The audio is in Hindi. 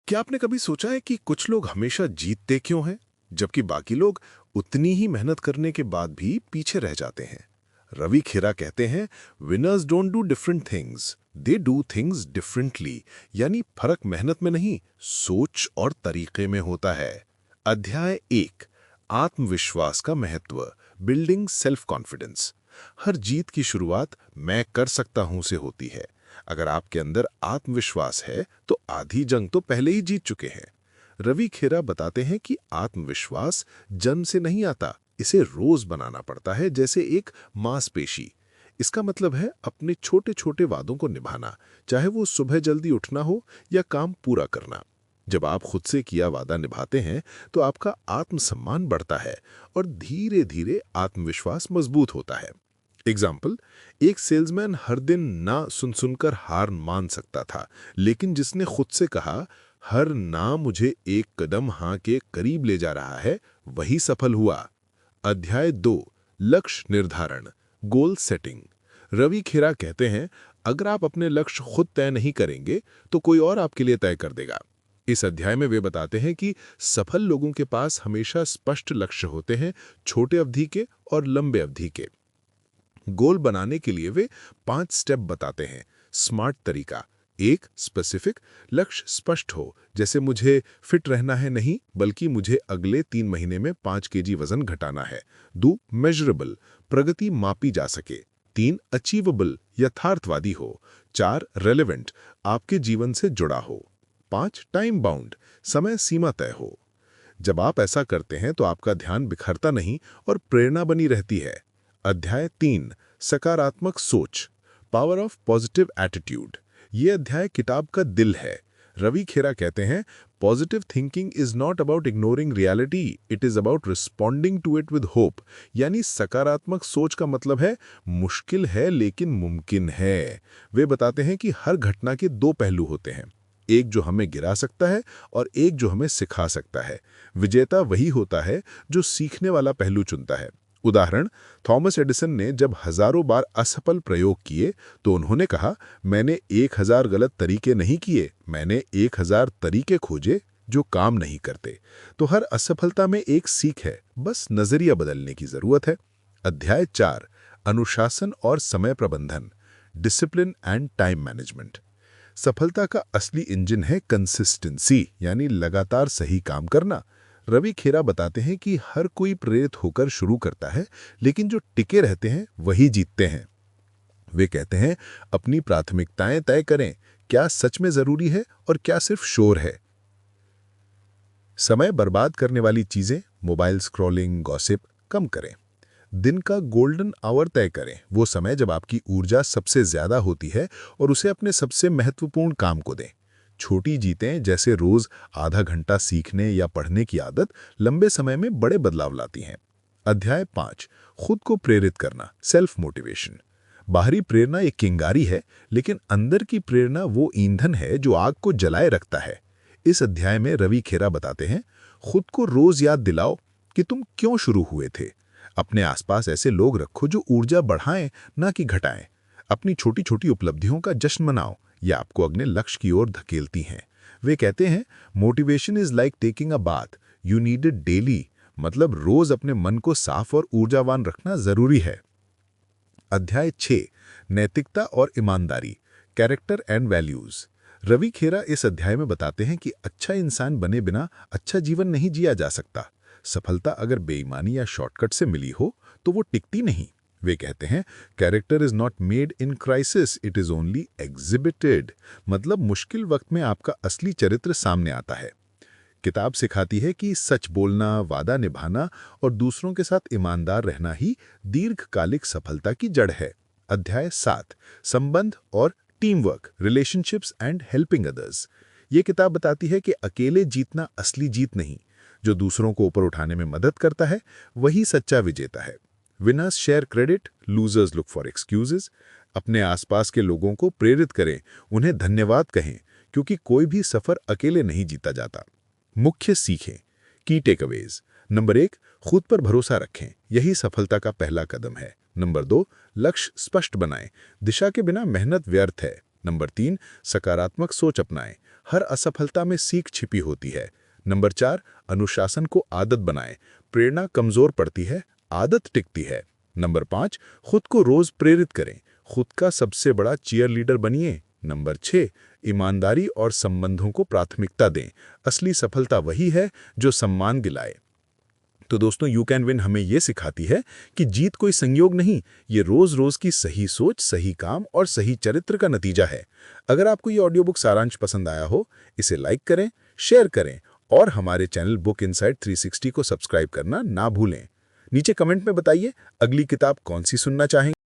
क्या आपने कभी सोचा है कि कुछ लोग हमेशा जीतते क्यों हैं, जबकि बाकी लोग उतनी ही मेहनत करने के बाद भी पीछे रह जाते हैं? रवि खेरा कहते हैं, winners don't do different things, they do things differently. यानी फर्क मेहनत में नहीं, सोच और तरीके में होता है। अध्याय 1, आत्मविश्वास का महत्व, बिल्डिंग सेल्फ कॉन्फिडेंस। हर जीत की शुरुआत मैं कर सकता हूं से होती है। अगर आपके अंदर आत्मविश्वास है तो आधी जंग तो पहले ही जीत चुके हैं। रवि खेरा बताते हैं कि आत्मविश्वास जन्म से नहीं आता, इसे रोज बनाना पड़ता है, जैसे एक मांसपेशी। इसका मतलब है अपने छोटे छोटे वादों को निभाना, चाहे वो सुबह जल्दी उठना हो या काम पूरा करना। जब आप खुद से किया वादा निभाते हैं तो आपका आत्मसम्मान बढ़ता है और धीरे धीरे आत्मविश्वास मजबूत होता है। एग्जाम्पल, एक सेल्समैन हर दिन ना सुन सुनकर हार मान सकता था, लेकिन जिसने खुद से कहा, हर ना मुझे एक कदम हाँ के करीब ले जा रहा है, वही सफल हुआ। अध्याय 2, लक्ष्य निर्धारण, गोल सेटिंग। रवि खेरा कहते हैं, अगर आप अपने लक्ष्य खुद तय नहीं करेंगे तो कोई और आपके लिए तय कर देगा। इस अध्याय में वे बताते हैं कि सफल लोगों के पास हमेशा स्पष्ट लक्ष्य होते हैं, छोटे अवधि के और लंबे अवधि के। गोल बनाने के लिए वे 5 स्टेप बताते हैं। स्मार्ट तरीका: 1, स्पेसिफिक, लक्ष्य स्पष्ट हो, जैसे मुझे फिट रहना है नहीं, बल्कि मुझे अगले 3 महीने में 5 केजी वजन घटाना है। 2, मेजरेबल, प्रगति मापी जा सके। 3, अचीवेबल, यथार्थवादी हो। 4, रेलेवेंट, आपके जीवन से जुड़ा हो। 5, टाइम बाउंड, समय सीमा तय हो। जब आप ऐसा करते हैं तो आपका ध्यान बिखरता नहीं और प्रेरणा बनी रहती है। अध्याय 3, सकारात्मक सोच, पावर ऑफ पॉजिटिव एटीट्यूड। ये अध्याय किताब का दिल है। रवि खेरा कहते हैं, positive thinking is not about ignoring reality, it is about responding to it with hope. यानी सकारात्मक सोच का मतलब है मुश्किल है लेकिन मुमकिन है। वे बताते हैं कि हर घटना के 2 पहलू होते हैं, एक जो हमें गिरा सकता है और एक जो हमें सिखा सकता है। विजेता वही होता है जो सीखने वाला पहलू चुनता है। उदाहरण, थॉमस एडिसन ने जब हजारों बार असफल प्रयोग किए तो उन्होंने कहा, मैंने 1000 गलत तरीके नहीं किए, मैंने 1000 तरीके खोजे जो काम नहीं करते। तो हर असफलता में एक सीख है, बस नजरिया बदलने की जरूरत है। अध्याय 4, अनुशासन और समय प्रबंधन, डिसिप्लिन एंड टाइम मैनेजमेंट। सफलता का असली इंजन है कंसिस्टेंसी, यानी लगातार सही काम करना। रवि खेरा बताते हैं कि हर कोई प्रेरित होकर शुरू करता है, लेकिन जो टिके रहते हैं वही जीतते हैं। वे कहते हैं, अपनी प्राथमिकताएं तय करें, क्या सच में जरूरी है और क्या सिर्फ शोर है। समय बर्बाद करने वाली चीजें, मोबाइल स्क्रॉलिंग, गॉसिप, कम करें। दिन का गोल्डन आवर तय करें, वो समय जब आपकी ऊर्जा सबसे ज्यादा होती है, और उसे अपने सबसे महत्वपूर्ण काम को दें। छोटी जीतें, जैसे रोज आधा घंटा सीखने या पढ़ने की आदत, लंबे समय में बड़े बदलाव लाती हैं। अध्याय 5, खुद को प्रेरित करना, सेल्फ मोटिवेशन। बाहरी प्रेरणा एक चिंगारी है, लेकिन अंदर की प्रेरणा वो ईंधन है जो आग को जलाए रखता है। इस अध्याय में रवि खेरा बताते हैं, खुद को रोज याद दिलाओ कि तुम क्यों शुरू हुए थे। अपने आसपास ऐसे लोग रखो जो ऊर्जा बढ़ाएं, ना कि घटाएं। अपनी छोटी छोटी उपलब्धियों का जश्न मनाओ, ये आपको अगले लक्ष्य की ओर धकेलती हैं। वे कहते हैं, motivation is like taking a bath, you need it daily. मतलब रोज अपने मन को साफ और ऊर्जावान रखना जरूरी है। अध्याय 6, नैतिकता और ईमानदारी, कैरेक्टर एंड वैल्यूज। रवि खेरा इस अध्याय में बताते हैं कि अच्छा इंसान बने बिना अच्छा जीवन नहीं जिया जा सकता। सफलता अगर बेईमानी या शॉर्टकट से मिली हो तो वो टिकती नहीं। वे कहते हैं, character is not made in crisis, it is only exhibited. मतलब मुश्किल वक्त में आपका असली चरित्र सामने आता है। किताब सिखाती है कि सच बोलना, वादा निभाना और दूसरों के साथ ईमानदार रहना ही दीर्घकालिक सफलता की जड़ है। अध्याय 7, संबंध और team work, relationships and helping others. ये किताब बताती है कि अकेले जीतना असली जीत नहीं, जो दूसरों को ऊपर उठाने में मदद करता है वही सच्चा विजेता है। Winners share credit, losers look for excuses. अपने आसपास के लोगों को प्रेरित करें, उन्हें धन्यवाद कहें, क्योंकि कोई भी सफर अकेले नहीं जीता जाता। मुख्य सीखें, की टेकअवेज। नंबर 1, खुद पर भरोसा रखें, यही सफलता का पहला कदम है। नंबर 2, लक्ष्य स्पष्ट बनाएं, दिशा के बिना मेहनत व्यर्थ है। नंबर 3, सकारात्मक सोच अपनाएं। हर असफलता में सीख छिपी होती है। नंबर 4, अनुशासन को आदत बनाएं। प्रेरणा कमजोर पड़ती है, आदत टिकती है। नंबर 5, खुद को रोज प्रेरित करें। खुद का सबसे बड़ा चीयर लीडर बनिए। नंबर 6, ईमानदारी और संबंधों को प्राथमिकता दें। असली सफलता वही है जो सम्मान दिलाए। तो दोस्तों, यू कैन विन हमें ये सिखाती है कि जीत कोई संयोग नहीं, ये रोज-रोज की सही सोच, सही काम और सही चरित्र का नतीजा है। अगर आपको ये ऑडियो बुक सारांश पसंद आया हो, इसे लाइक करें, शेयर करें और हमारे चैनल बुक इनसाइट 360 को सब्सक्राइब करना ना भूलें। नीचे कमेंट में बताइए अगली किताब कौन सी सुनना चाहेंगे।